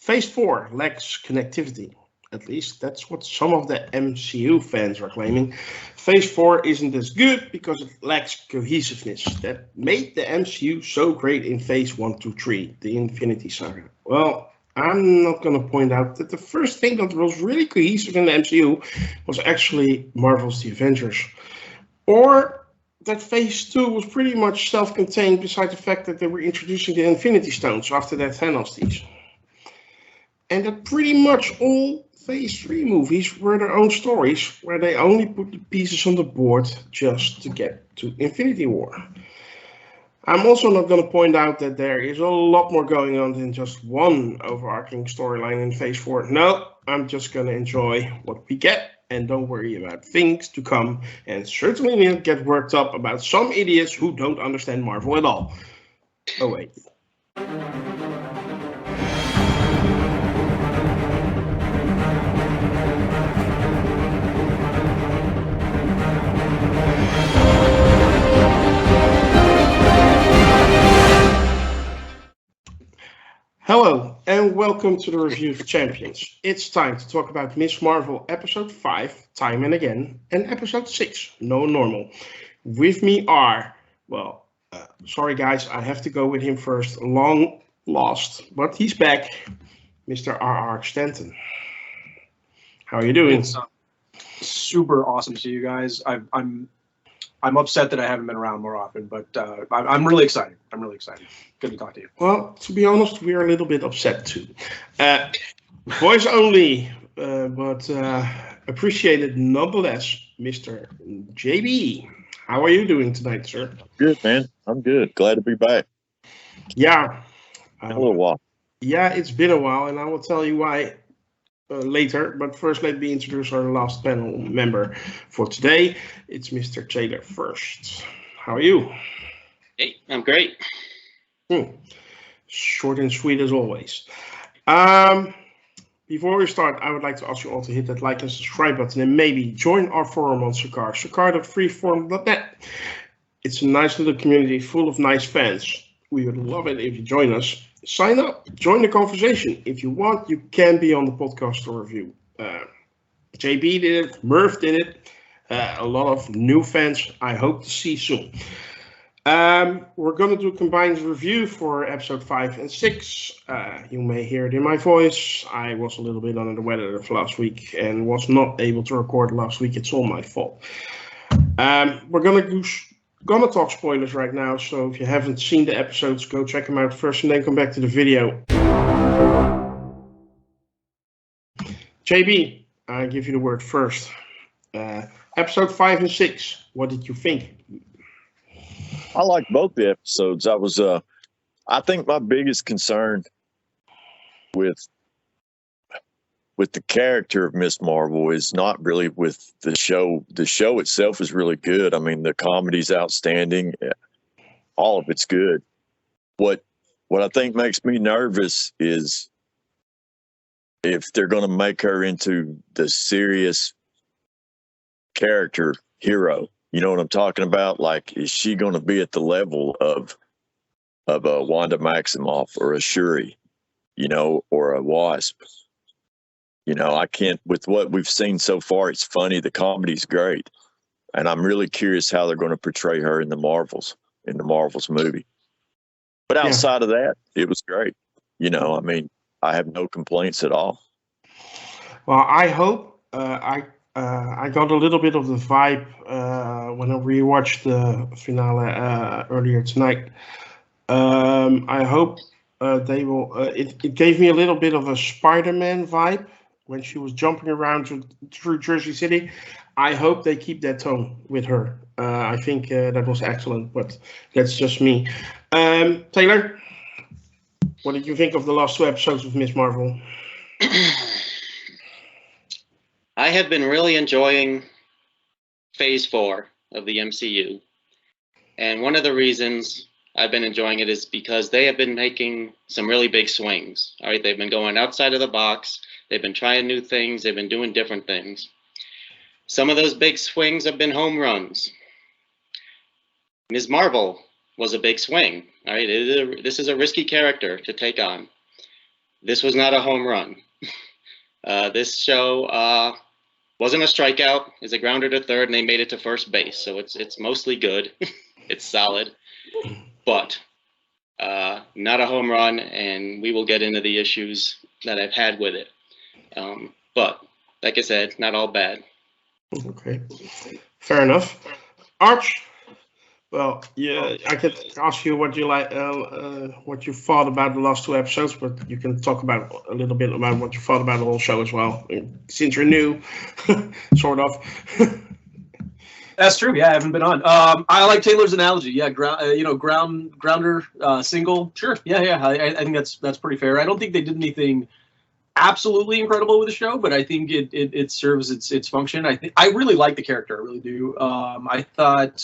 Phase 4 lacks connectivity. At least that's what some of the MCU fans are claiming. Phase 4 isn't as good because it lacks cohesiveness that made the MCU so great in Phase 1 to 3, the Infinity Saga. Well, I'm not going to point out that the first thing that was really cohesive in the MCU was actually Marvel's The Avengers. Or that Phase 2 was pretty much self-contained, besides the fact that they were introducing the Infinity Stones after that Thanos tease. And that pretty much all Phase 3 movies were their own stories, where they only put the pieces on the board just to get to Infinity War. I'm also not going to point out that there is a lot more going on than just one overarching storyline in Phase 4. No, I'm just going to enjoy what we get and don't worry about things to come, and certainly not get worked up about some idiots who don't understand Marvel at all. Oh wait. Hello, and welcome to the Review of Champions. It's time to talk about Ms. Marvel Episode 5, Time and Again, and Episode 6, No Normal. With me are, sorry guys, I have to go with him first, long lost, but he's back, Mr. R.R. Stanton. How are you doing? It's super awesome to see you guys. I'm upset that I haven't been around more often, but I'm really excited. I'm really excited. Good to talk to you. Well, to be honest, we are a little bit upset too. Voice only, but appreciated nonetheless, Mr. JB. How are you doing tonight, sir? Good, man. I'm good. Glad to be back. Yeah. A little while. Yeah, it's been a while, and I will tell you why later. But first, let me introduce our last panel member for today. It's Mr. Taylor first. How are you? Hey, I'm great. Short and sweet as always. Before we start, I would like to ask you all to hit that like and subscribe button and maybe join our forum on Sakar, sakar.freeforum.net. It's a nice little community full of nice fans. We would love it if you join us. Sign up, join the conversation. If you want, you can be on the podcast or review. JB did it, Murph did it. A lot of new fans I hope to see soon. We're going to do a combined review for episode 5 and 6. You may hear it in my voice. I was a little bit under the weather last week and was not able to record last week. It's all my fault. We're going to talk spoilers right now, so if you haven't seen the episodes, go check them out first and then come back to the video. JB, I give you the word first. Episode 5 and 6, what did you think? I liked both the episodes. I think my biggest concern with the character of Miss Marvel is not really with the show. The show itself is really good. I mean, the comedy's outstanding. All of it's good. What I think makes me nervous is if they're going to make her into the serious character hero. You know what I'm talking about? Like, is she going to be at the level of a Wanda Maximoff or a Shuri, or a Wasp? I can't, with what we've seen so far, it's funny. The comedy's great. And I'm really curious how they're going to portray her in the Marvels movie. But outside of that, it was great. I mean, I have no complaints at all. Well, I hope I got a little bit of the vibe when I rewatched the finale earlier tonight. I hope they will. It gave me a little bit of a Spider-Man vibe when she was jumping around through Jersey City. I hope they keep that tone with her. I think that was excellent, but that's just me. Taylor, what did you think of the last 2 episodes of Ms. Marvel? I have been really enjoying Phase 4 of the MCU. And one of the reasons I've been enjoying it is because they have been making some really big swings. All right, they've been going outside of the box. They've been trying new things. They've been doing different things. Some of those big swings have been home runs. Ms. Marvel was a big swing. All right, this is a risky character to take on. this was not a home run. This show wasn't a strikeout. It's a grounder to third, and they made it to first base. So it's mostly good. It's solid, but not a home run. And we will get into the issues that I've had with it. But like I said, not all bad. Okay, fair enough. Arch, well, yeah, I could ask you what you like, what you thought about the last 2 episodes, but you can talk about a little bit about what you thought about the whole show as well, since you're new, sort of. That's true. Yeah, I haven't been on. I like Taylor's analogy. Yeah, grounder single. Sure. Yeah. I think that's pretty fair. I don't think they did anything absolutely incredible with the show, but I think it serves its function. I really like the character. I really do. I thought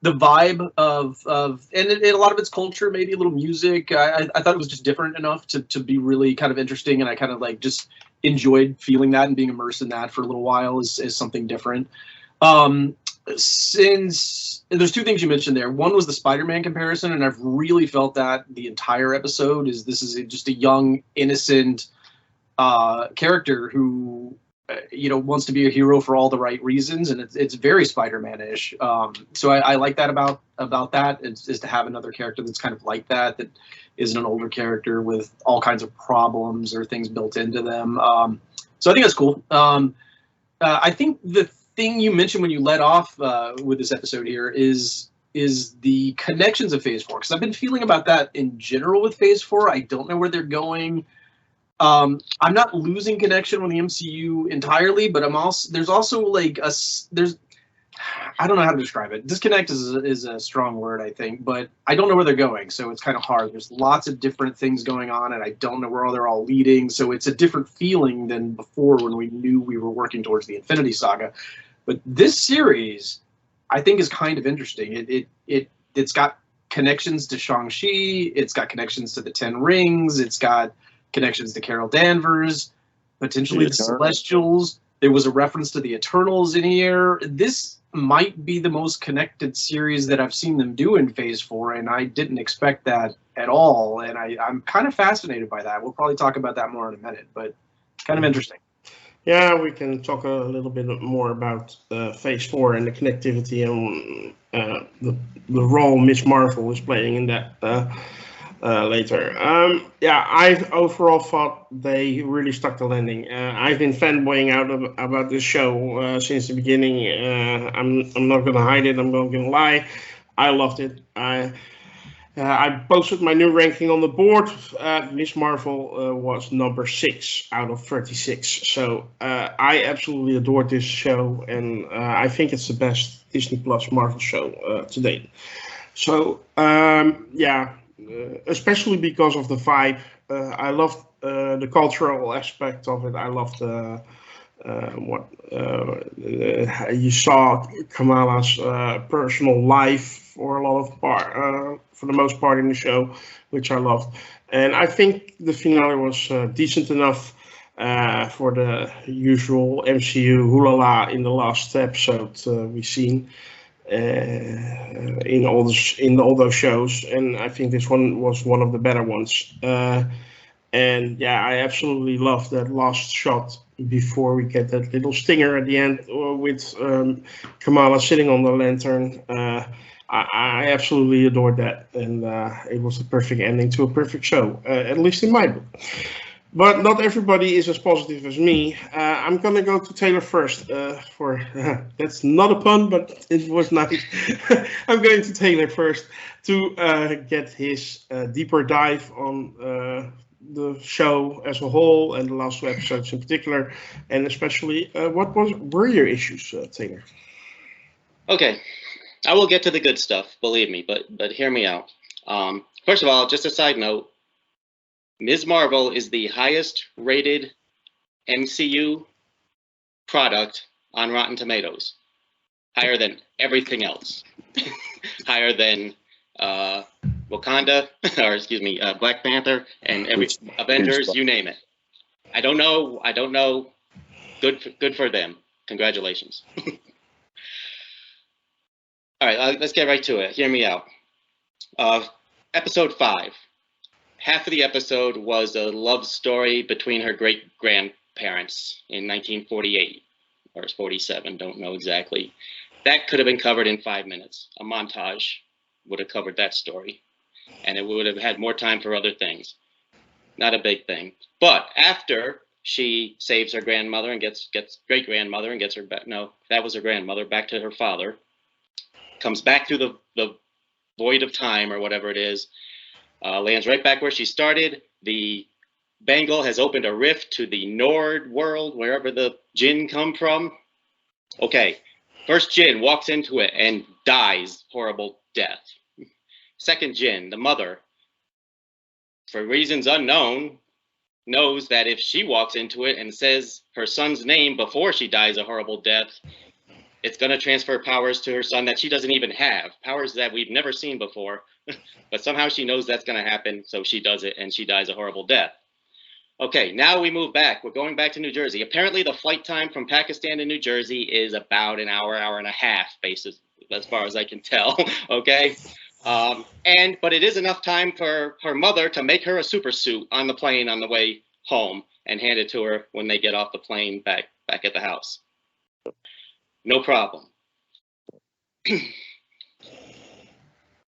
the vibe of and a lot of its culture, maybe a little music. I thought it was just different enough to be really kind of interesting, and I kind of like just enjoyed feeling that and being immersed in that for a little while as something different. Since there's 2 things you mentioned there. One was the Spider-Man comparison, and I've really felt that the entire episode this is just a young, innocent character who wants to be a hero for all the right reasons, and it's very Spider-Man-ish. So I like that about that is to have another character that's kind of like that isn't an older character with all kinds of problems or things built into them. So I think that's cool. I think the thing you mentioned when you led off with this episode here is the connections of Phase 4, because I've been feeling about that in general with Phase 4. I don't know where they're going. I'm not losing connection with the MCU entirely, but there's also like I don't know how to describe it. Disconnect is a strong word, I think, but I don't know where they're going, so it's kind of hard. There's lots of different things going on, and I don't know where they're all leading, so it's a different feeling than before when we knew we were working towards the Infinity Saga. But this series, I think, is kind of interesting. It's got connections to Shang-Chi. It's got connections to the Ten Rings. It's got connections to Carol Danvers, potentially the Celestials. There was a reference to the Eternals in here. This might be the most connected series that I've seen them do in Phase 4, and I didn't expect that at all. And I'm kind of fascinated by that. We'll probably talk about that more in a minute, but it's kind of interesting. Yeah, we can talk a little bit more about Phase 4 and the connectivity and the role Miss Marvel is playing in that later. I overall thought they really stuck the landing. I've been fanboying out about this show since the beginning. I'm not going to hide it. I'm not going to lie. I loved it. I posted my new ranking on the board. Miss Marvel was number 6 out of 36. So I absolutely adored this show, and I think it's the best Disney Plus Marvel show to date. So especially because of the vibe. I loved the cultural aspect of it. I loved what you saw Kamala's personal life for a lot of for the most part in the show, which I loved. And I think the finale was decent enough for the usual MCU hoo-la-la in the last episode we've seen in all those shows. And I think this one was one of the better ones. And yeah, I absolutely love that last shot before we get that little stinger at the end with Kamala sitting on the lantern. I absolutely adored that, and it was the perfect ending to a perfect show, at least in my book. But not everybody is as positive as me. I'm gonna go to Taylor first. That's not a pun, but it was nice. I'm going to Taylor first to get his deeper dive on the show as a whole and the last 2 episodes in particular, and especially what were your issues, Taylor? Okay, I will get to the good stuff, believe me, but hear me out. First of all, just a side note, Ms. Marvel is the highest rated MCU product on Rotten Tomatoes, higher than everything else, higher than Wakanda, or excuse me, Black Panther, and every Avengers, you name it. I don't know. Good for them. Congratulations. All right, let's get right to it. Hear me out. Episode 5, half of the episode was a love story between her great-grandparents in 1948 or 47, don't know exactly. That could have been covered in 5 minutes. A montage would have covered that story, and it would have had more time for other things. Not a big thing. But after she saves her grandmother and gets great-grandmother and gets her back, no, that was her grandmother, back to her father, comes back through the void of time or whatever it is, lands right back where she started. The Bengal has opened a rift to the Nord world, wherever the Jinn come from. Okay, first Jinn walks into it and dies horrible death. Second Jinn, the mother, for reasons unknown, knows that if she walks into it and says her son's name before she dies a horrible death, it's going to transfer powers to her son that she doesn't even have, powers that we've never seen before. But somehow she knows that's going to happen, so she does it, and she dies a horrible death. Okay, now we move back. We're going back to New Jersey. Apparently, the flight time from Pakistan to New Jersey is about an hour, hour and a half, basis, as far as I can tell. Okay, but it is enough time for her mother to make her a super suit on the plane on the way home and hand it to her when they get off the plane back at the house. No problem.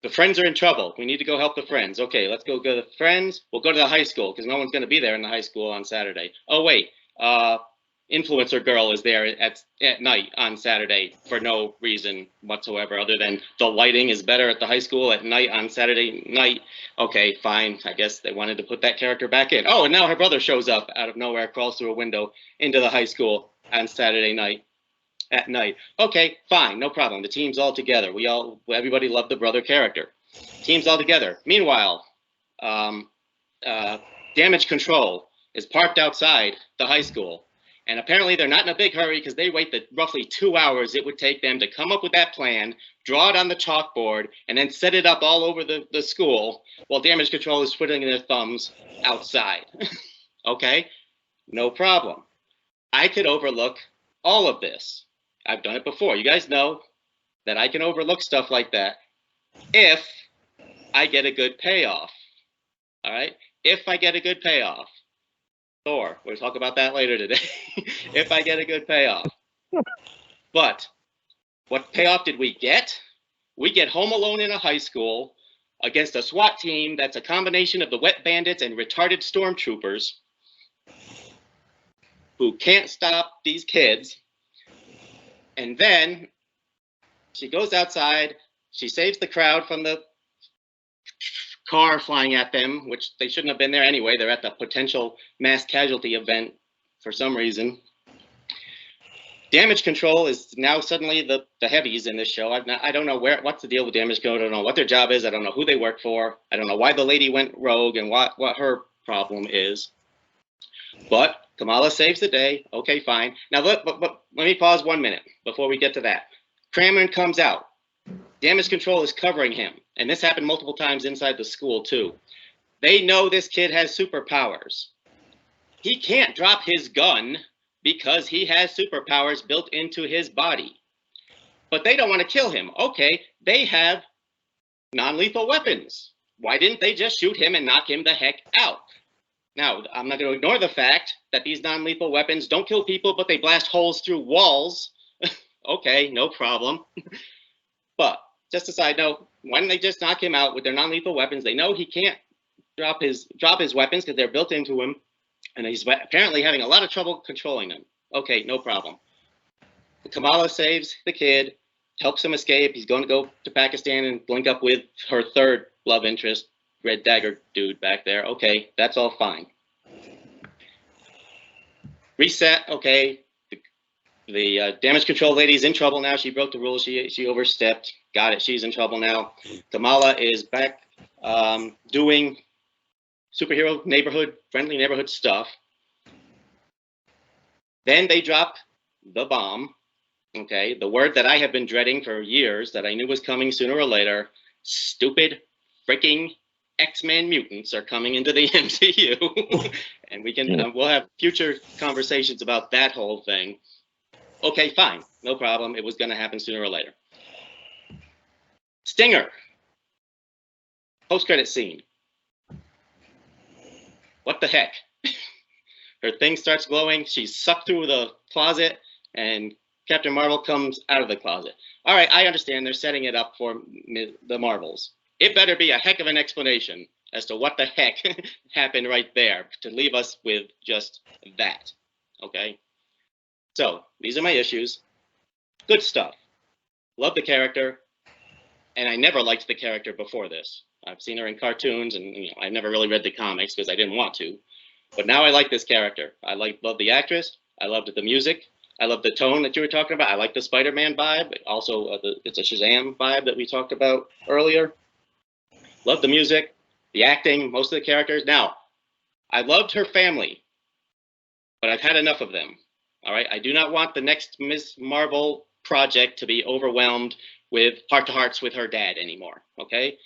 The friends are in trouble. We need to go help the friends. Okay, let's go to the friends. We'll go to the high school because no one's going to be there in the high school on Saturday. Oh, wait. Influencer girl is there at night on Saturday for no reason whatsoever other than the lighting is better at the high school at night on Saturday night. Okay, fine. I guess they wanted to put that character back in. Oh, and now her brother shows up out of nowhere, crawls through a window into the high school on Saturday night. At night. Okay, fine, no problem. The team's all together. Everybody loved the brother character. Team's all together. Meanwhile, Damage Control is parked outside the high school. And apparently they're not in a big hurry because they wait the roughly 2 hours it would take them to come up with that plan, draw it on the chalkboard, and then set it up all over the school while Damage Control is twiddling their thumbs outside. Okay, no problem. I could overlook all of this. I've done it before. You guys know that I can overlook stuff like that if I get a good payoff. All right? If I get a good payoff. Thor, we'll talk about that later today. If I get a good payoff. But what payoff did we get? We get Home Alone in a high school against a SWAT team that's a combination of the wet bandits and retarded stormtroopers who can't stop these kids. And then she goes outside, she saves the crowd from the car flying at them, which they shouldn't have been there anyway. They're at the potential mass casualty event for some reason. Damage Control is now suddenly the heavies in this show. I don't know what's the deal with Damage Control. I don't know what their job is. I don't know who they work for. I don't know why the lady went rogue and what her problem is. But Kamala saves the day. Okay, fine. Now, let me pause 1 minute before we get to that. Kramer comes out. Damage Control is covering him. And this happened multiple times inside the school, too. They know this kid has superpowers. He can't drop his gun because he has superpowers built into his body. But they don't want to kill him. Okay, they have non-lethal weapons. Why didn't they just shoot him and knock him the heck out? Now, I'm not going to ignore the fact that these non-lethal weapons don't kill people, but they blast holes through walls. Okay, no problem. But just a side note, why didn't they just knock him out with their non-lethal weapons? They know he can't drop his weapons because they're built into him, and he's apparently having a lot of trouble controlling them. Okay, no problem. Kamala saves the kid, helps him escape. He's going to go to Pakistan and link up with her third love interest, Red Dagger dude back there. Okay, that's all fine. Reset. Okay, the Damage Control lady's in trouble now. She broke the rules. She overstepped. Got it. She's in trouble now. Kamala is back doing superhero friendly neighborhood stuff. Then they drop the bomb. Okay, the word that I have been dreading for years that I knew was coming sooner or later. Stupid freaking X-Men mutants are coming into the MCU, and we'll have future conversations about that whole thing. Okay, fine, no problem. It was going to happen sooner or later. Stinger, post-credit scene. what the heck? Her thing starts glowing. She's sucked through the closet, and Captain Marvel comes out of the closet. All right, I understand they're setting it up for the Marvels. It better be a heck of an explanation as to what the heck happened right there to leave us with just that. Okay? So, these are my issues. Good stuff. Love the character. And I never liked the character before this. I've seen her in cartoons, and I never really read the comics because I didn't want to. But now I like this character. I love the actress. I loved the music. I love the tone that you were talking about. I like the Spider-Man vibe. Also, it's a Shazam vibe that we talked about earlier. Love the music, the acting, most of the characters. Now, I loved her family, but I've had enough of them. All right, I do not want the next Ms. Marvel project to be overwhelmed with heart-to-hearts with her dad anymore. Okay,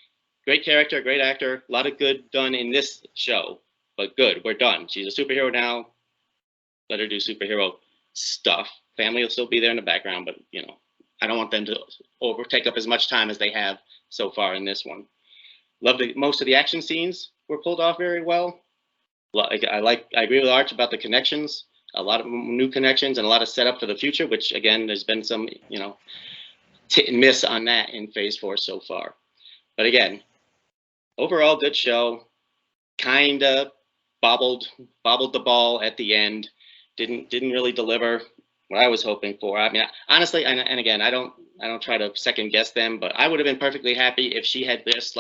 great character, great actor, a lot of good done in this show, but good, we're done. She's a superhero now. Let her do superhero stuff. Family will still be there in the background, but I don't want them to take up as much time as they have so far in this one. Love most of the action scenes were pulled off very well. I agree with Arch about the connections. A lot of new connections and a lot of setup for the future, which again, there's been some hit and miss on that in Phase 4 so far. But again, overall good show. Kind of bobbled the ball at the end. Didn't really deliver what I was hoping for. I mean, honestly, and again, I don't try to second guess them, but I would have been perfectly happy if she had just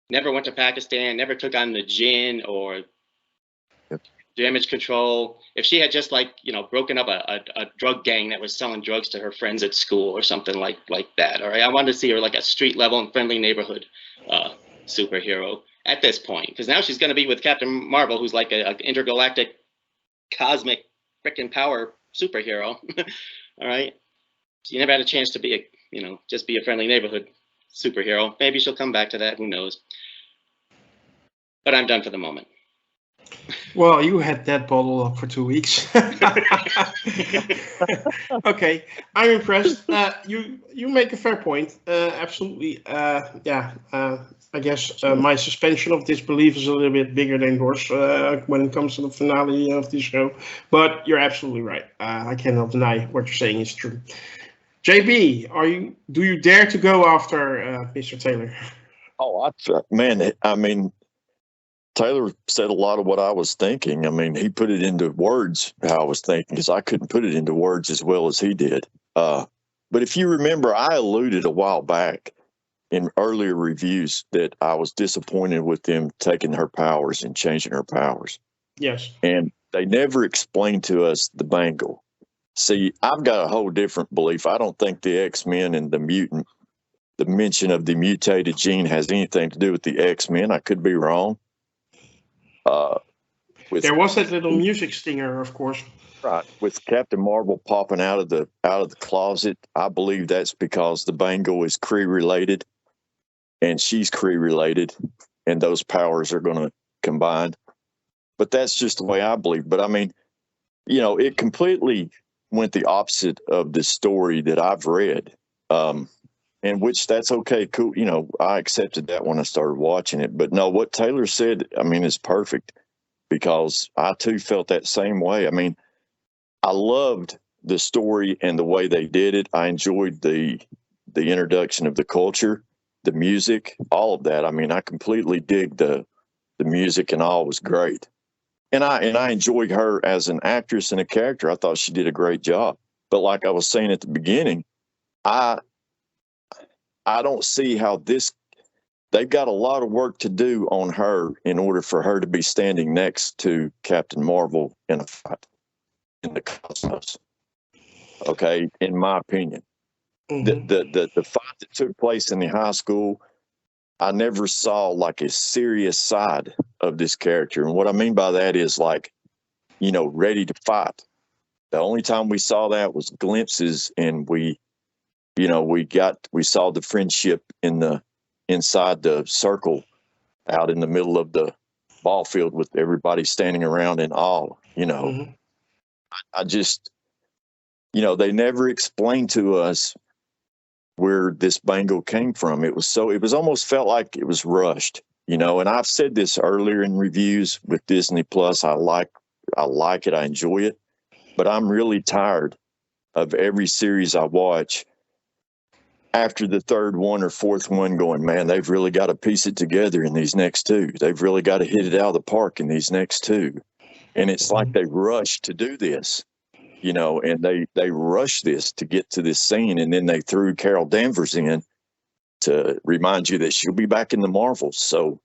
never went to Pakistan, never took on the Jinn or Damage Control. If she had just broken up a drug gang that was selling drugs to her friends at school or something like that. All right, I wanted to see her like a street level and friendly neighborhood superhero at this point, because now she's going to be with Captain Marvel, who's like an intergalactic cosmic frickin' power superhero. All right, she never had a chance to be just be a friendly neighborhood superhero. Maybe she'll come back to that, who knows. But I'm done for the moment. Well, you had that bottle up for 2 weeks. Okay, I'm impressed. You make a fair point. Absolutely. I guess my suspension of disbelief is a little bit bigger than yours when it comes to the finale of this show. But you're absolutely right. I cannot deny what you're saying is true. JB, do you dare to go after Mr. Taylor? Oh, I mean, Taylor said a lot of what I was thinking. I mean, he put it into words how I was thinking, because I couldn't put it into words as well as he did. But if you remember, I alluded a while back in earlier reviews that I was disappointed with them taking her powers and changing her powers. Yes. And they never explained to us the bangle. See, I've got a whole different belief. I don't think the X-Men and the mention of the mutated gene has anything to do with the X-Men. I could be wrong. There was that little music stinger, of course. Right, with Captain Marvel popping out of the closet. I believe that's because the bangle is Kree related, and she's Kree related, and those powers are going to combine. But that's just the way I believe. But I mean, it completely went the opposite of the story that I've read, and which that's okay, cool. I accepted that when I started watching it. But no, what Taylor said, I mean, is perfect, because I too felt that same way. I mean, I loved the story and the way they did it. I enjoyed the introduction of the culture, the music, all of that. I mean, I completely dig the music, and all was great. And I enjoyed her as an actress and a character. I thought she did a great job. But like I was saying at the beginning, I don't see how they've got a lot of work to do on her in order for her to be standing next to Captain Marvel in a fight in the cosmos. Okay, in my opinion. Mm-hmm. The fight that took place in the high school, I never saw like a serious side of this character. And what I mean by that is ready to fight. The only time we saw that was glimpses, and we saw the friendship inside the circle out in the middle of the ball field with everybody standing around in awe. Mm-hmm. I just, they never explained to us where this bangle came from. It was almost felt like it was rushed. you know, and I've said this earlier in reviews with Disney Plus. I like it. I enjoy it, but I'm really tired of every series I watch after the third one or fourth one going, man, they've really got to piece it together in these next two. They've really got to hit it out of the park in these next two. And it's like they rushed to do this, you know, and they rushed this to get to this scene. And then they threw Carol Danvers in to remind you that she'll be back in the Marvels. So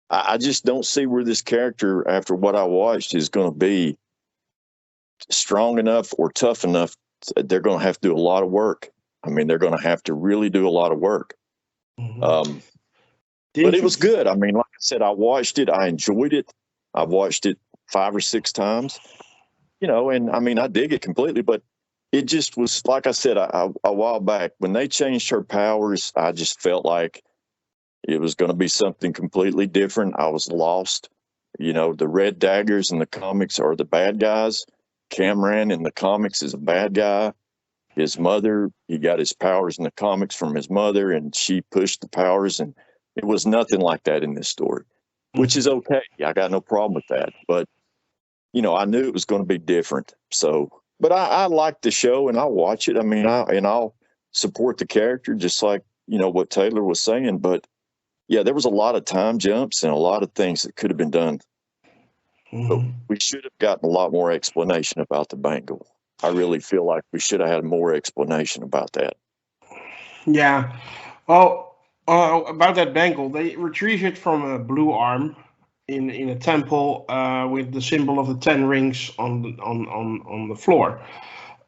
I just don't see where this character, after what I watched, is going to be strong enough or tough enough. They're going to have to do a lot of work. I mean, they're going to have to really do a lot of work. But it was good. I mean, like I said, I watched it. I enjoyed it. I watched it 5 or 6 times, you know, and I mean, I dig it completely, but it just was, like I said, a while back when they changed her powers, I just felt like it was going to be something completely different. I was lost. You know, the Red Daggers in the comics are the bad guys. Cameron in the comics is a bad guy. His mother, he got his powers in the comics from his mother, and she pushed the powers, and it was nothing like that in this story, which is okay. I got no problem with that. But, you know, I knew it was going to be different. So, but I like the show, and I'll watch it. I mean, I'll support the character, just like, you know, what Taylor was saying. But, yeah, there was a lot of time jumps and a lot of things that could have been done. But we should have gotten a lot more explanation about the Bengal. I really feel like we should have had more explanation about that. Yeah. Well, about that Bengal, they retrieved it from a blue arm in a temple with the symbol of the 10 rings on the floor,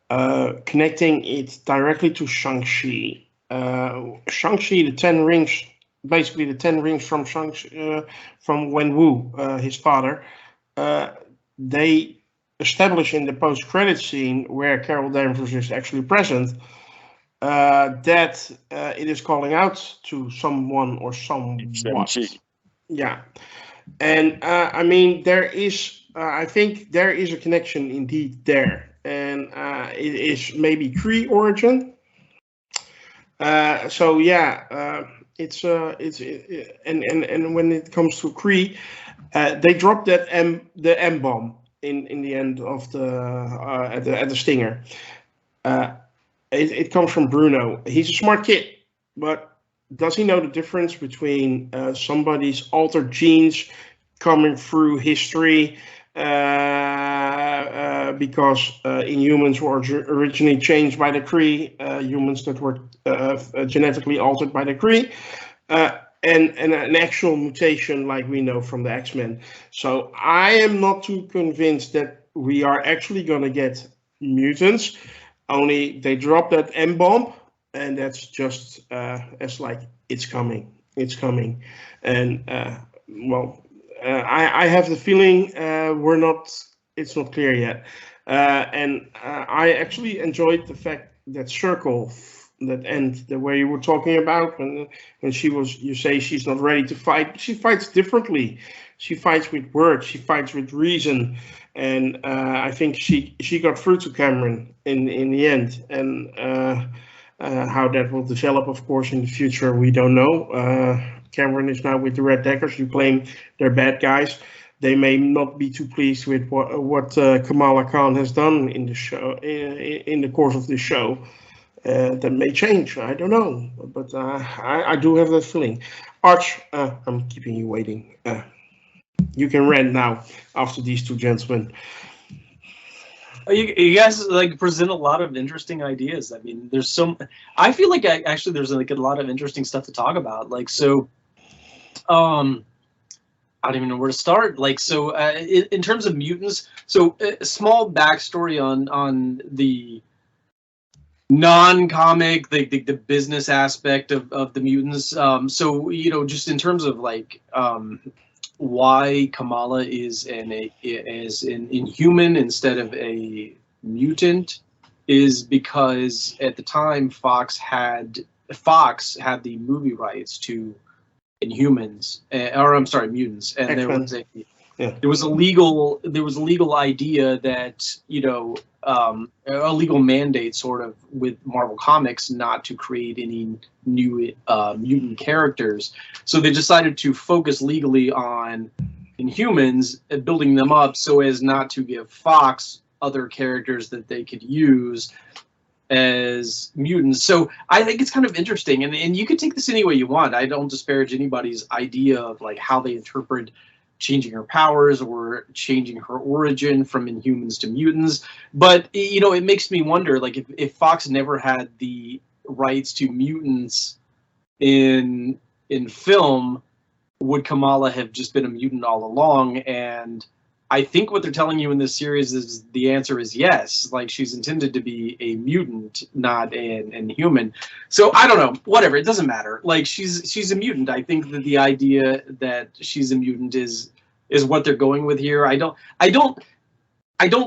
connecting it directly to Shang-Chi. Shang-Chi, the 10 rings, basically the 10 rings from from Wenwu, his father. They establish in the post-credit scene where Carol Danvers is actually present that it is calling out to someone or somewhat. Yeah, and I mean there is. I think there is a connection indeed there, and it is maybe Kree origin. So yeah, it's and when it comes to Kree, they dropped the M bomb in the end of at the stinger. It comes from Bruno. He's a smart kid, but does he know the difference between somebody's altered genes coming through history? Because Inhumans were originally changed by the Kree, humans that were genetically altered by the Kree, and an actual mutation like we know from the X-Men. So I am not too convinced that we are actually going to get mutants, only they drop that M-bomb, and that's just as like, it's coming. And I have the feeling it's not clear yet. And I actually enjoyed the fact that Circle, that end, the way you were talking about, when you say she's not ready to fight. She fights differently. She fights with words. She fights with reason. And I think she got through to Cameron in the end. And how that will develop, of course, in the future, we don't know. Cameron is now with the Red Daggers. You claim they're bad guys. They may not be too pleased with what Kamala Khan has done in the show, in the course of this show. That may change. I don't know, but I do have that feeling. Arch, I'm keeping you waiting. You can rant now after these two gentlemen. You guys like present a lot of interesting ideas. I mean, I feel like actually there's like a lot of interesting stuff to talk about. Like, so, I don't even know where to start. Like, so in terms of mutants, so a small backstory on the non-comic, the business aspect of the mutants. So, you know, just in terms of like why Kamala is an Inhuman instead of a mutant is because at the time Fox had the movie rights to Inhumans, or I'm sorry, mutants, and there was a legal idea that, you know, a legal mandate sort of with Marvel Comics not to create any new mutant characters. So they decided to focus legally on Inhumans, building them up so as not to give Fox other characters that they could use as mutants. So I think it's kind of interesting, and you can take this any way you want. I don't disparage anybody's idea of like how they interpret changing her powers or changing her origin from Inhumans to mutants, but you know, it makes me wonder, like if Fox never had the rights to mutants in film, would Kamala have just been a mutant all along? And I think what they're telling you in this series is the answer is yes. Like, she's intended to be a mutant, not an Inhuman. So I don't know. Whatever. It doesn't matter. Like, she's a mutant. I think that the idea that she's a mutant is what they're going with here. I don't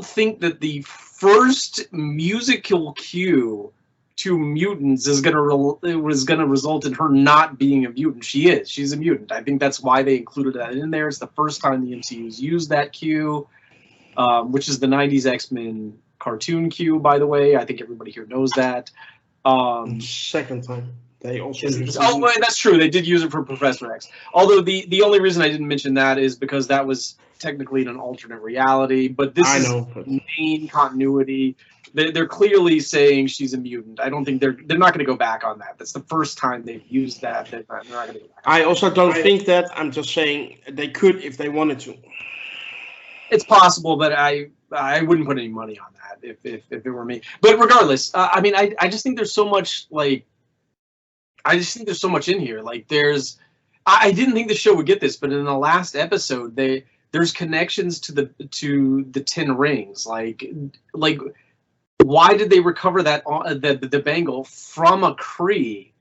think that the first musical cue to mutants is gonna result in her not being a mutant. She's a mutant. I think that's why they included that in there. It's the first time the MCU's used that cue, which is the 90s X-Men cartoon cue, by the way. I think everybody here knows that. Second time. They also well, that's true. They did use it for Professor X. Although the only reason I didn't mention that is because that was technically in an alternate reality. But this is main continuity. They're clearly saying she's a mutant. I don't think they're not going to go back on that. That's the first time they've used that. They're not going to go back. I also don't think that. I'm just saying they could if they wanted to. It's possible, but I wouldn't put any money on that if it were me. But regardless, I mean, I just think there's so much there's so much in here. Like I didn't think the show would get this, but in the last episode, there's connections to the 10 rings. Like why did they recover that the bangle from a Kree,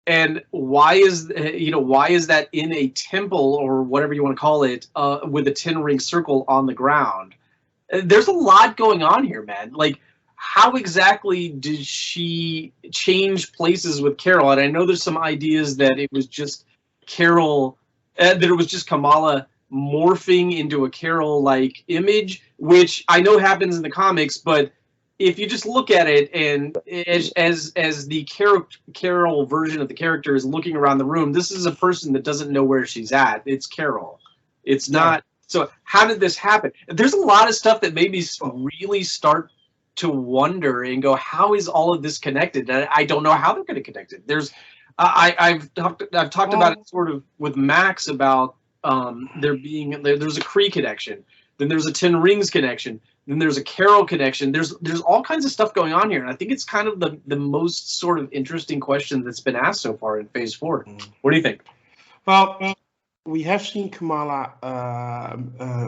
and why is that in a temple or whatever you want to call it with a 10 ring circle on the ground? There's a lot going on here, man. Like, how exactly did she change places with Carol? And I know there's some ideas that it was just Carol, that it was just Kamala morphing into a Carol-like image, which I know happens in the comics, but if you just look at it, and as the Carol version of the character is looking around the room, this is a person that doesn't know where she's at. It's Carol. It's not. So how did this happen? There's a lot of stuff that made me really start to wonder and go, how is all of this connected? And I don't know how they're going to connect it. There's, I've talked about it sort of with Max about there's a Kree connection, then there's a 10 Rings connection, then there's a Carol connection. There's all kinds of stuff going on here, and I think it's kind of the most sort of interesting question that's been asked so far in Phase 4. What do you think? Well, we have seen Kamala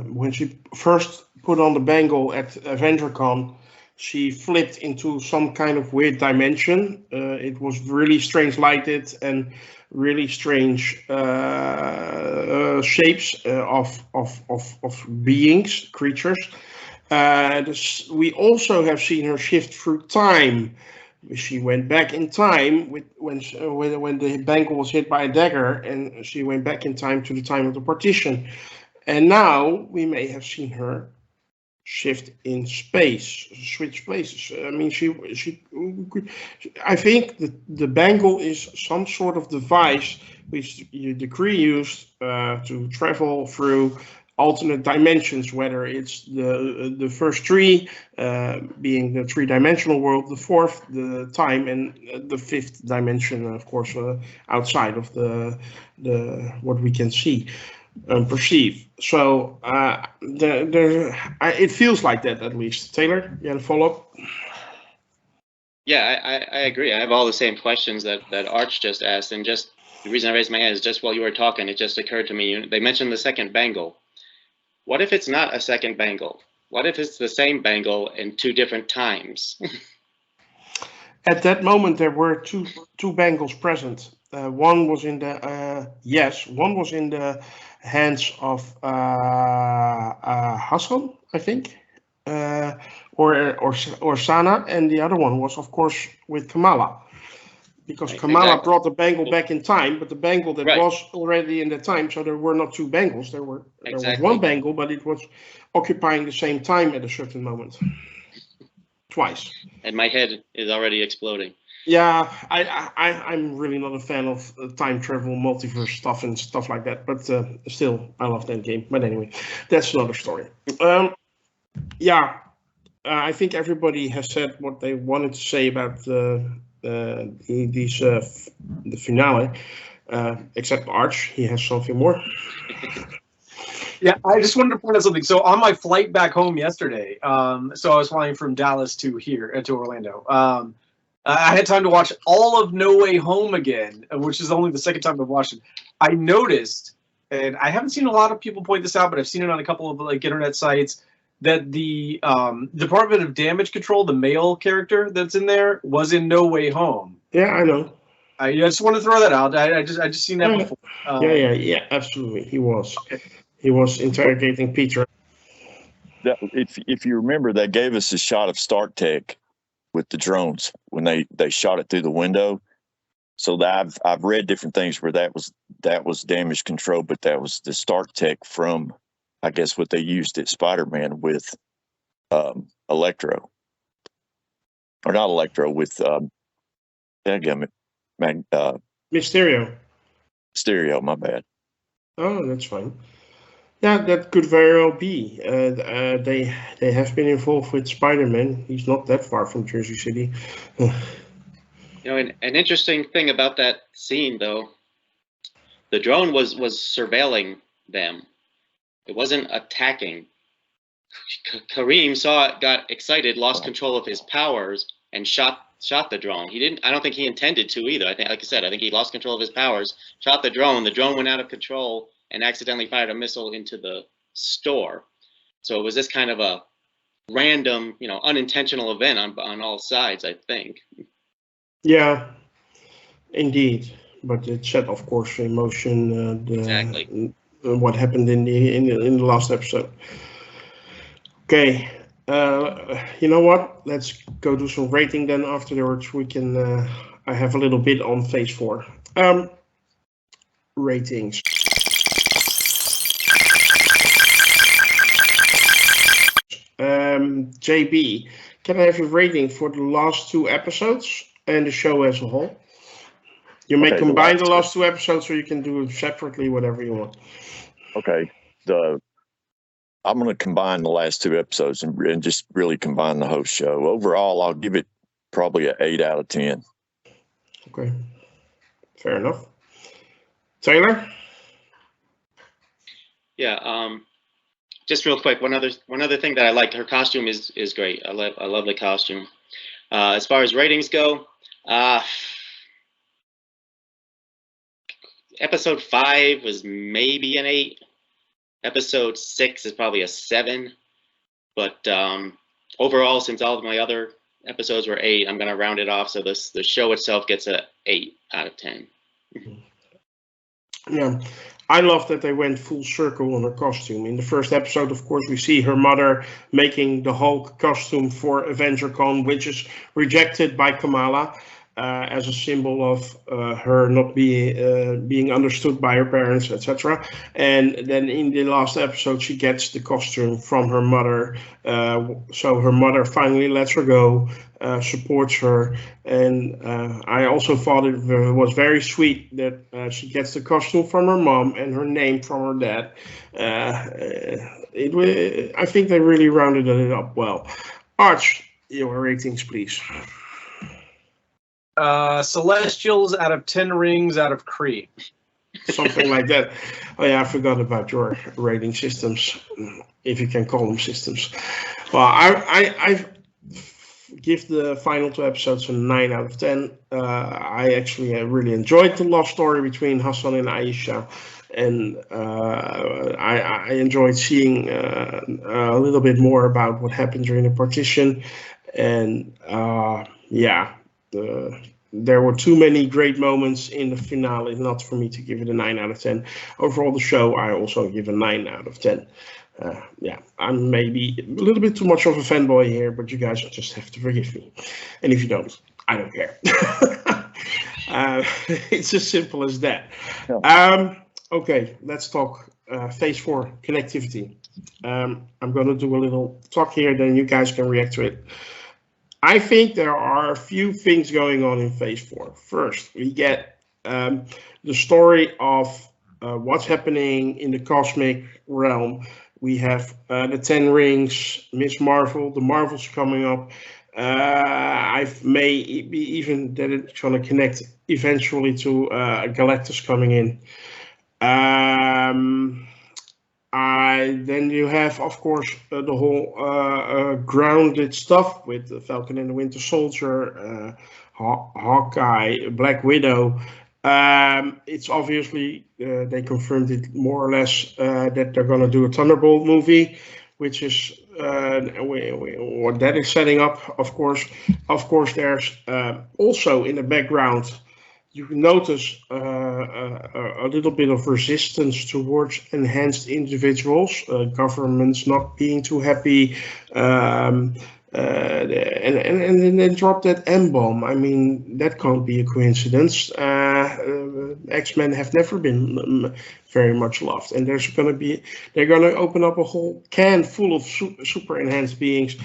when she first put on the bangle at AvengerCon. She flipped into some kind of weird dimension. It was really strange lighted and really strange shapes of beings, creatures. We also have seen her shift through time. She went back in time when the bangle was hit by a dagger, and she went back in time to the time of the partition. And now we may have seen her shift in space, switch places. I mean, I think the bangle is some sort of device which the Kree used to travel through alternate dimensions, whether it's the first three, being the three-dimensional world, the fourth, the time, and the fifth dimension, of course, outside of the what we can see and perceive. So it feels like that, at least. Taylor, you had a follow-up? Yeah, I agree. I have all the same questions that Arch just asked, and just the reason I raised my hand is just while you were talking, it just occurred to me. They mentioned the second bangle. What if it's not a second bangle? What if it's the same bangle in two different times? At that moment, there were two bangles present. One was in the hands of Hassan, I think, or Sana, and the other one was, of course, with Kamala. Because Kamala brought the bangle back in time, but the bangle that was already in the time, so there were not two bangles. There was one bangle, but it was occupying the same time at a certain moment. twice. And my head is already exploding. Yeah, I'm really not a fan of time travel, multiverse stuff and stuff like that. But still, I love that game. But anyway, that's another story. Yeah, I think everybody has said what they wanted to say about the finale, except Arch. He has something more. Yeah, I just wanted to point out something. So on my flight back home yesterday, so I was flying from Dallas to here to Orlando. I had time to watch all of No Way Home again, which is only the second time I've watched it. I noticed, and I haven't seen a lot of people point this out, but I've seen it on a couple of like internet sites, that the Department of Damage Control, the male character that's in there, was in No Way Home. Yeah, I know. I just want to throw that out. I just seen that before. Yeah, absolutely. He was. Okay. He was interrogating Peter. If you remember, they gave us a shot of Stark Tech with the drones when they shot it through the window. So I've read different things where that was damage control, but that was the Stark Tech from, I guess, what they used at Spider-Man with Electro, or not Electro, with Mysterio. Stereo. My bad. Oh, that's fine. Yeah, that could very well be. They have been involved with Spider-Man. He's not that far from Jersey City. You know, an interesting thing about that scene, though, the drone was surveilling them. It wasn't attacking. Kareem saw it, got excited, lost control of his powers, and shot the drone. He didn't. I don't think he intended to either. I think, like I said, I think he lost control of his powers, shot the drone. The drone went out of control and accidentally fired a missile into the store. So it was this kind of a random, unintentional event on all sides, I think. Yeah, indeed. But it set, of course, in motion exactly what happened in the last episode. Okay, you know what? Let's go do some rating then. Afterwards, we can. I have a little bit on Phase 4. Ratings. JB, can I have a rating for the last 2 episodes and the show as a whole? You may combine the last 2 episodes, or you can do it separately, whatever you want. Okay. I'm going to combine the last 2 episodes and just really combine the whole show. Overall, I'll give it probably an 8 out of 10. Okay. Fair enough. Taylor? Yeah. Just real quick, one other thing that I liked, her costume is great. I love the costume. As far as ratings go, episode 5 was maybe an 8. Episode 6 is probably a 7. But overall, since all of my other episodes were 8, I'm going to round it off. So the show itself gets a 8 out of 10. Yeah. I love that they went full circle on her costume. In the first episode, of course, we see her mother making the Hulk costume for AvengerCon, which is rejected by Kamala as a symbol of her not being understood by her parents, etc. And then in the last episode, she gets the costume from her mother. So her mother finally lets her go, supports her. And I also thought it was very sweet that she gets the costume from her mom and her name from her dad. I think they really rounded it up well. Arch, your ratings, please. Celestials out of 10 rings out of Kree. Something like that. Oh yeah, I forgot about your rating systems, if you can call them systems. Well, I give the final 2 episodes a 9 out of 10. I actually really enjoyed the love story between Hassan and Aisha, and I enjoyed seeing a little bit more about what happened during the partition, and there were too many great moments in the finale not for me to give it a 9 out of 10. Overall, the show, I also give a 9 out of 10. I'm maybe a little bit too much of a fanboy here, but you guys just have to forgive me. And if you don't, I don't care. It's as simple as that. Okay, let's talk Phase 4, connectivity. I'm going to do a little talk here, then you guys can react to it. I think there are a few things going on in Phase 4. First, we get the story of what's happening in the cosmic realm. We have the Ten Rings, Miss Marvel, the Marvels coming up. I may be even that it's going to connect eventually to Galactus coming in. Then you have, of course, the whole grounded stuff with the Falcon and the Winter Soldier, Hawkeye, Black Widow. It's obviously, they confirmed it more or less that they're going to do a Thunderbolt movie, which is what that is setting up, of course. Of course, there's also in the background, you can notice a little bit of resistance towards enhanced individuals, governments not being too happy, and then drop that M-bomb. I mean, that can't be a coincidence. X-Men have never been very much loved, and they're going to open up a whole can full of super enhanced beings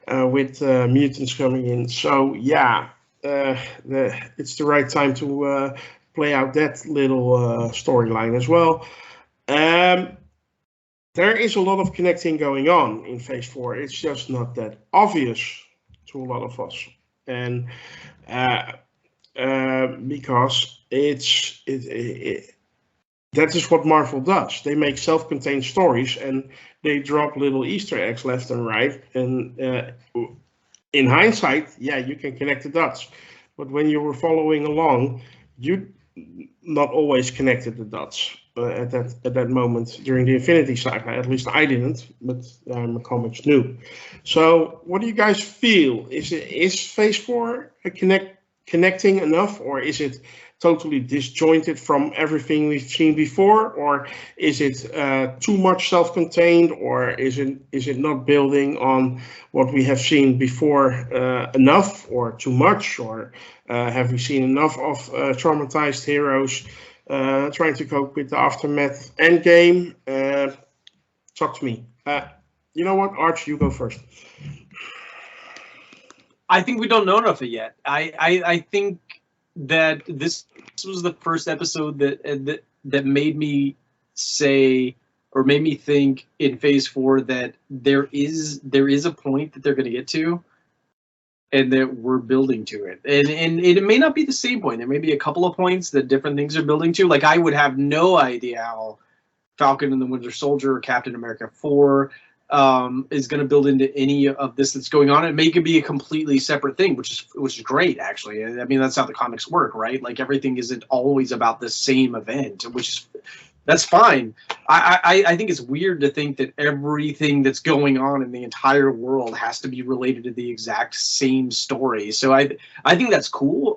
with mutants coming in. So yeah. It's the right time to play out that little storyline as well. There is a lot of connecting going on in Phase 4. It's just not that obvious to a lot of us, and because that is what Marvel does. They make self-contained stories and they drop little Easter eggs left and right, and in hindsight, yeah, you can connect the dots. But when you were following along, you not always connected the dots at that moment during the Infinity Saga. At least I didn't, but I'm a comics noob. So what do you guys feel? Is Phase 4 connecting enough, or is it totally disjointed from everything we've seen before, or is it too much self-contained, or is it not building on what we have seen before enough, or too much, or have we seen enough of traumatized heroes trying to cope with the aftermath endgame? Talk to me. You know what, Arch, you go first. I think we don't know enough yet. I think that this was the first episode that made me say, or made me think in Phase 4 that there is a point that they're going to get to, and that we're building to it. And it may not be the same point. There may be a couple of points that different things are building to. Like, I would have no idea how Falcon and the Winter Soldier or Captain America 4 is going to build into any of this that's going on. It may be a completely separate thing, which is great, actually. I mean, that's how the comics work, right? Like, everything isn't always about the same event, that's fine. I think it's weird to think that everything that's going on in the entire world has to be related to the exact same story. So I think that's cool.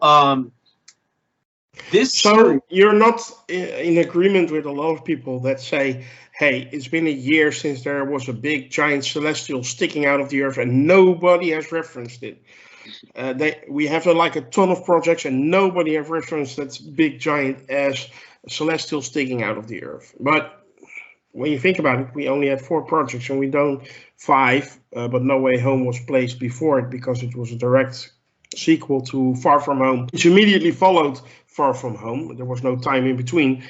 So you're not in agreement with a lot of people that say, hey, it's been a year since there was a big giant celestial sticking out of the earth and nobody has referenced it. We have like a ton of projects and nobody has referenced that big giant as celestial sticking out of the earth. But when you think about it, we only had 4 projects and we done 5, but No Way Home was placed before it because it was a direct sequel to Far From Home, which immediately followed Far From Home. There was no time in between.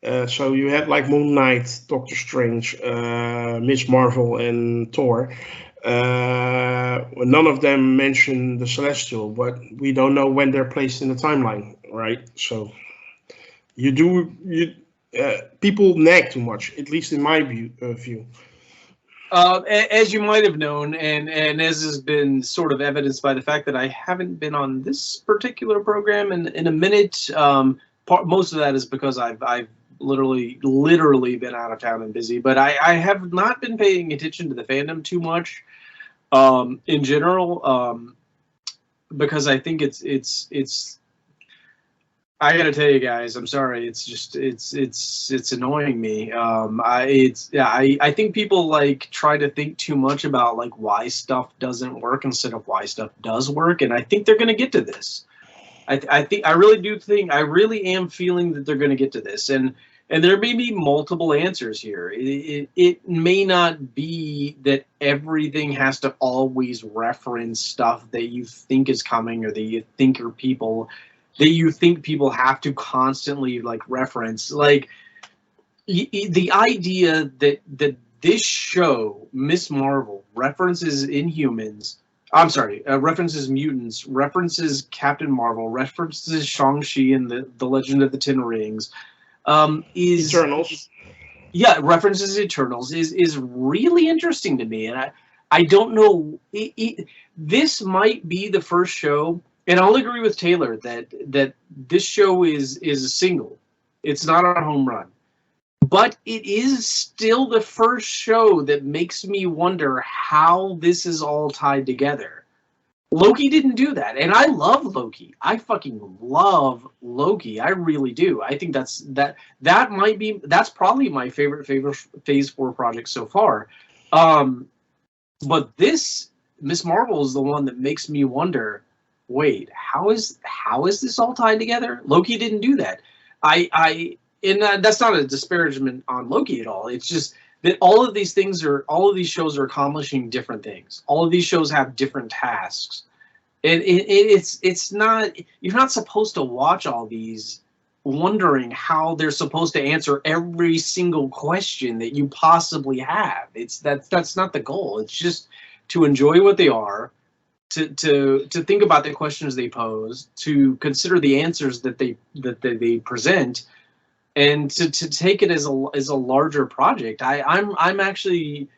So you had like Moon Knight, Doctor Strange, Miss Marvel, and Thor. None of them mention the Celestial, but we don't know when they're placed in the timeline, right? So people nag too much, at least in my view. As you might have known, and as has been sort of evidenced by the fact that I haven't been on this particular program in a minute, most of that is because I've literally been out of town and busy, but I have not been paying attention to the fandom too much in general, because I think it's I gotta tell you guys, I'm sorry, it's just it's annoying me. I think people like try to think too much about like why stuff doesn't work instead of why stuff does work, and I think they're gonna get to this. I really am feeling that they're going to get to this, and And there may be multiple answers here. It may not be that everything has to always reference stuff that you think is coming or that you think people have to constantly like reference. Like the idea that this show, Miss Marvel, references Inhumans. I'm sorry, references mutants, references Captain Marvel, references Shang-Chi and the Legend of the Ten Rings. Is Eternals. Yeah, references Eternals is really interesting to me, and I don't know. This might be the first show, and I'll agree with Taylor that this show is a single. It's not a home run, but it is still the first show that makes me wonder how this is all tied together. Loki didn't do that, and I love Loki. I fucking love Loki. I really do. I think that's probably my favorite Phase 4 project so far. But this Miss Marvel is the one that makes me wonder. Wait, how is this all tied together? Loki didn't do that. That's not a disparagement on Loki at all. It's just that all of these shows are accomplishing different things. All of these shows have different tasks. And it's not, you're not supposed to watch all these wondering how they're supposed to answer every single question that you possibly have. That's not the goal. It's just to enjoy what they are, to think about the questions they pose, to consider the answers that they present, and to take it as a larger project. I'm actually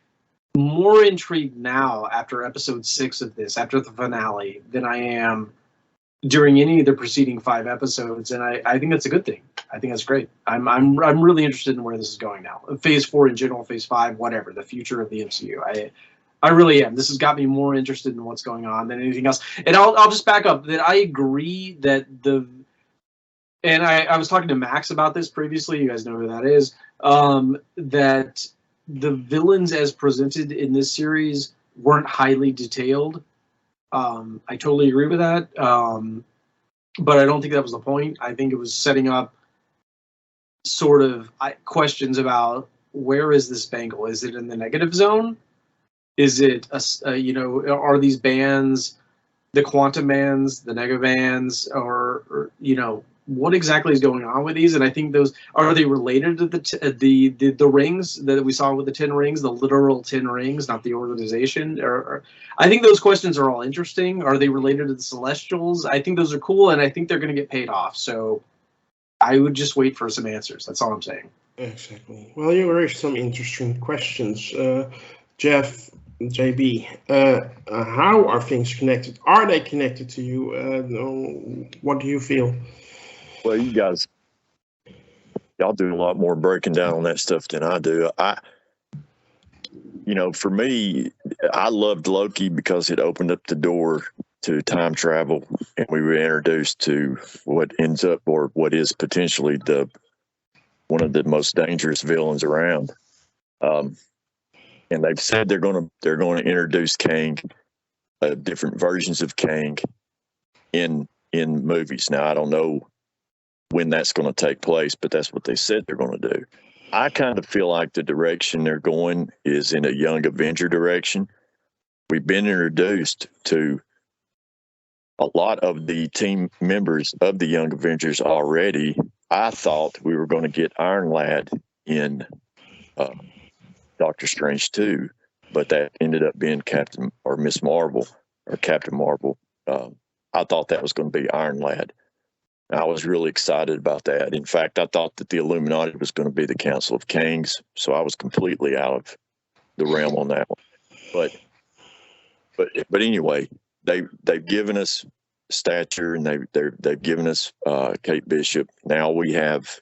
more intrigued now after episode 6 of this, after the finale, than I am during any of the preceding 5 episodes, and I think that's a good thing. I think that's great. I'm really interested in where this is going now. Phase 4 in general, Phase 5, whatever, the future of the MCU. I really am. This has got me more interested in what's going on than anything else. And I'll just back up that I agree that and I was talking to Max about this previously. You guys know who that is. That the villains as presented in this series weren't highly detailed. I totally agree with that. But I don't think that was the point. I think it was setting up sort of questions about where is this bangle? Is it in the negative zone? Is it, are these bands the quantum bands, the nega bands, or what exactly is going on with these? And I think those, are they related to the rings that we saw with the 10 rings, the literal 10 rings, not the organization? Or I think those questions are all interesting. Are they related to the Celestials? I think those are cool, and I think they're going to get paid off. So I would just wait for some answers. That's all I'm saying. Exactly. Well, you raised some interesting questions. Jeff, JB, how are things connected? Are they connected to you? What do you feel? Well, y'all do a lot more breaking down on that stuff than I do. For me, I loved Loki because it opened up the door to time travel, and we were introduced to what ends up, or what is potentially one of the most dangerous villains around. And they've said they're going to introduce Kang, different versions of Kang, in movies. Now, I don't know when that's going to take place, but that's what they said they're going to do. I kind of feel like the direction they're going is in a Young Avenger direction. We've been introduced to a lot of the team members of the Young Avengers already. I thought we were going to get Iron Lad in Doctor Strange 2, but that ended up being Captain or Miss Marvel or Captain Marvel. I thought that was going to be Iron Lad. I was really excited about that. In fact, I thought that the Illuminati was going to be the Council of Kings, so I was completely out of the realm on that one. But anyway, they've given us Stature, and they've given us Kate Bishop. Now we have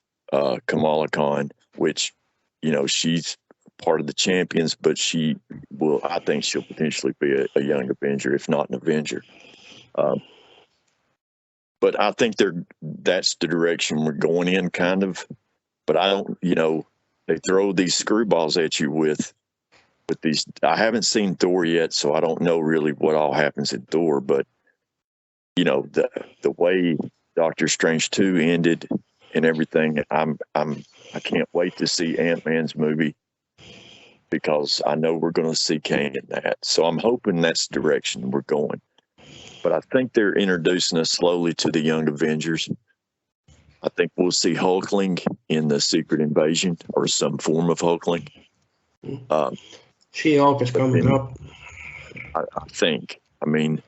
Kamala Khan, which she's part of the Champions, but I think she'll potentially be a Young Avenger, if not an Avenger. But I think that's the direction we're going in, kind of. But I don't, they throw these screwballs at you with these. I haven't seen Thor yet, so I don't know really what all happens in Thor. But the way Doctor Strange 2 ended and everything, I'm I can't wait to see Ant-Man's movie because I know we're going to see Kang in that. So I'm hoping that's the direction we're going. But I think they're introducing us slowly to the Young Avengers. I think we'll see Hulkling in the Secret Invasion or some form of Hulkling. She-Hulk is coming up. I think. I mean,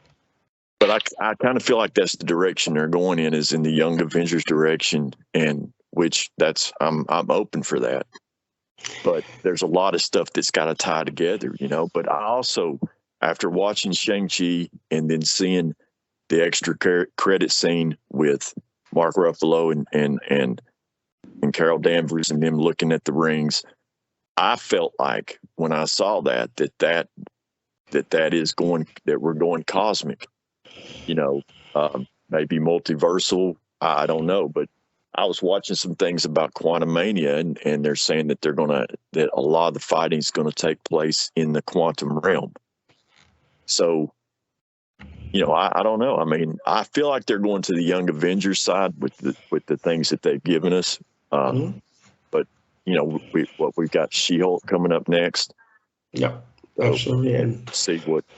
but I kind of feel like that's the direction they're going in, is in the Young Avengers direction, and which I'm open for that. But there's a lot of stuff that's got to tie together, But I also, after watching Shang-Chi and then seeing the extra credit scene with Mark Ruffalo and Carol Danvers and them looking at the rings, I felt like when I saw that we're going cosmic, maybe multiversal. I don't know, but I was watching some things about Quantumania, and they're saying that that a lot of the fighting is going to take place in the quantum realm. So, I don't know. I mean, I feel like they're going to the Young Avengers side with the things that they've given us. But we've got She-Hulk coming up next. Yeah, so absolutely. And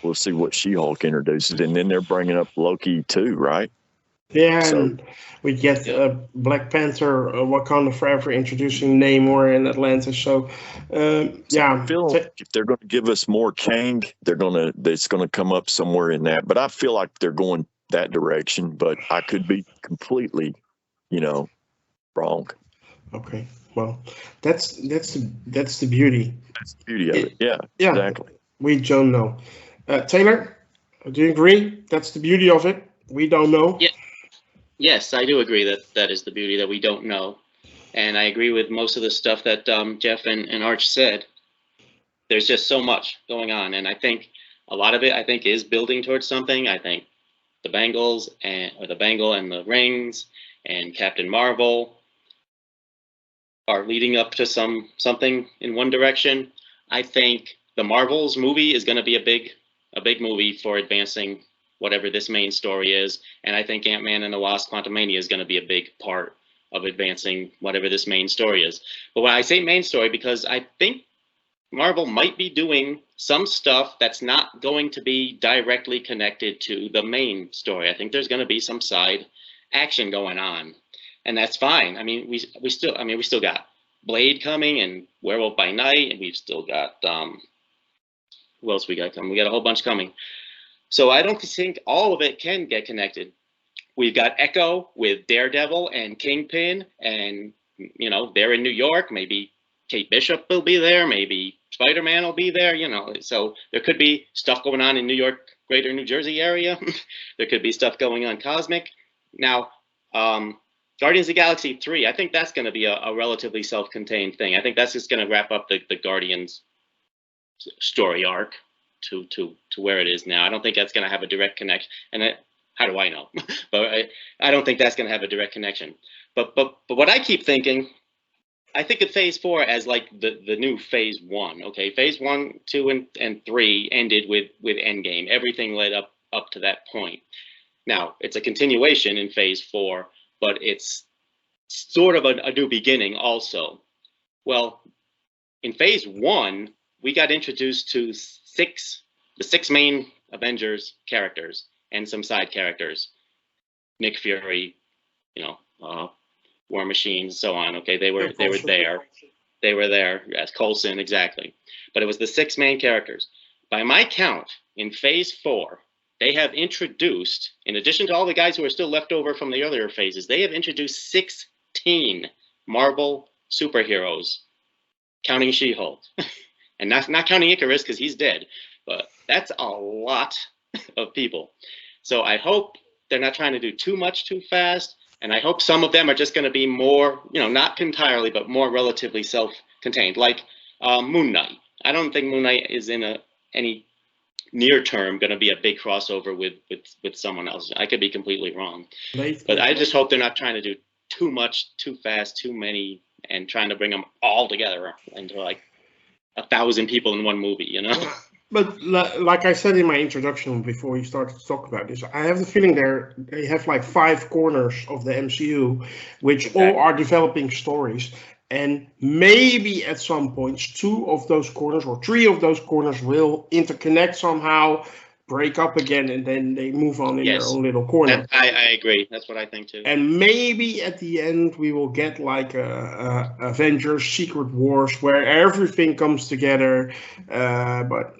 we'll see what She-Hulk introduces, and then they're bringing up Loki too, right? Yeah, and we get Black Panther, Wakanda Forever, introducing Namor in Atlantis. So, I feel if they're going to give us more Kang, it's going to come up somewhere in that. But I feel like they're going that direction. But I could be completely, wrong. Okay, well, that's the beauty. That's the beauty of it. Yeah, exactly. We don't know. Taylor, do you agree? That's the beauty of it. We don't know. Yeah. Yes, I do agree that is the beauty, that we don't know. And I agree with most of the stuff that Jeff and Arch said. There's just so much going on. And I think a lot of it, is building towards something. I think the Bangle and the rings and Captain Marvel are leading up to something in one direction. I think the Marvels movie is going to be a big movie for advancing whatever this main story is. And I think Ant-Man and the Wasp: Quantumania is going to be a big part of advancing whatever this main story is. But when I say main story, because I think Marvel might be doing some stuff that's not going to be directly connected to the main story. I think there's going to be some side action going on, and that's fine. I mean, we still got Blade coming and Werewolf by Night, and we've still got who else we got coming? We got a whole bunch coming. So I don't think all of it can get connected. We've got Echo with Daredevil and Kingpin, and they're in New York. Maybe Kate Bishop will be there. Maybe Spider-Man will be there. So there could be stuff going on in New York, Greater New Jersey area. There could be stuff going on cosmic. Now, Guardians of the Galaxy 3, I think that's going to be a relatively self-contained thing. I think that's just going to wrap up the Guardians story arc to where it is now. I don't think that's going to have a direct connection. And how do I know? But I don't think that's going to have a direct connection. But what I keep thinking, I think of Phase 4 as like the new Phase 1. Okay, Phase 1, 2, and 3 ended with Endgame. Everything led up to that point. Now it's a continuation in Phase 4, but it's sort of a new beginning also. Well, in Phase 1, we got introduced to the six main Avengers characters and some side characters. Nick Fury, War Machine, and so on. Okay, they were there. They were there. Yes, Coulson, exactly. But it was the 6 main characters. By my count, in Phase 4, they have introduced, in addition to all the guys who are still left over from the earlier phases, they have introduced 16 Marvel superheroes, counting She-Hulk. And not counting Icarus because he's dead. But that's a lot of people. So I hope they're not trying to do too much too fast. And I hope some of them are just going to be more, not entirely, but more relatively self-contained, like Moon Knight. I don't think Moon Knight is in any near term going to be a big crossover with someone else. I could be completely wrong. But I just hope they're not trying to do too much, too fast, too many, and trying to bring them all together into like 1,000 people in one movie, But like I said in my introduction before we started to talk about this, I have the feeling they have like 5 corners of the MCU, which all are developing stories. And maybe at some points, 2 of those corners or 3 of those corners will interconnect somehow, break up again, and then they move on in their own little corner. I agree. That's what I think too. And maybe at the end we will get like a Avengers Secret Wars where everything comes together. But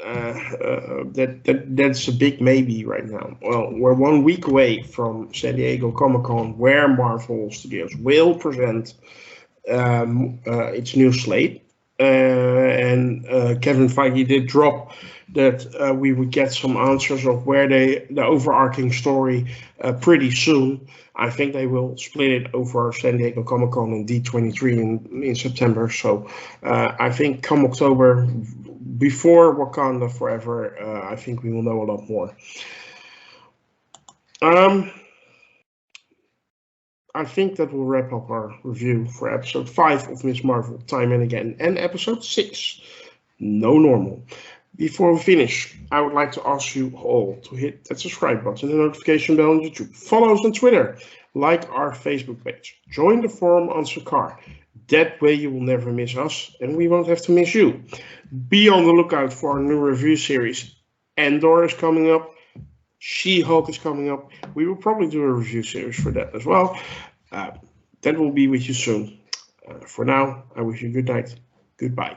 that's a big maybe right now. Well, we're 1 week away from San Diego Comic-Con, where Marvel Studios will present its new slate. And Kevin Feige did drop that we would get some answers of where the overarching story pretty soon. I think they will split it over San Diego Comic-Con and D23 in September. So I think come October, before Wakanda Forever, I think we will know a lot more. I think that will wrap up our review for episode 5 of Ms. Marvel, Time and Again, and episode 6, No Normal. Before we finish, I would like to ask you all to hit that subscribe button and notification bell on YouTube. Follow us on Twitter, like our Facebook page, join the forum on Sakar. That way you will never miss us and we won't have to miss you. Be on the lookout for our new review series. Andor is coming up. She-Hulk is coming up. We will probably do a review series for that as well. That will be with you soon. For now, I wish you a good night. Goodbye.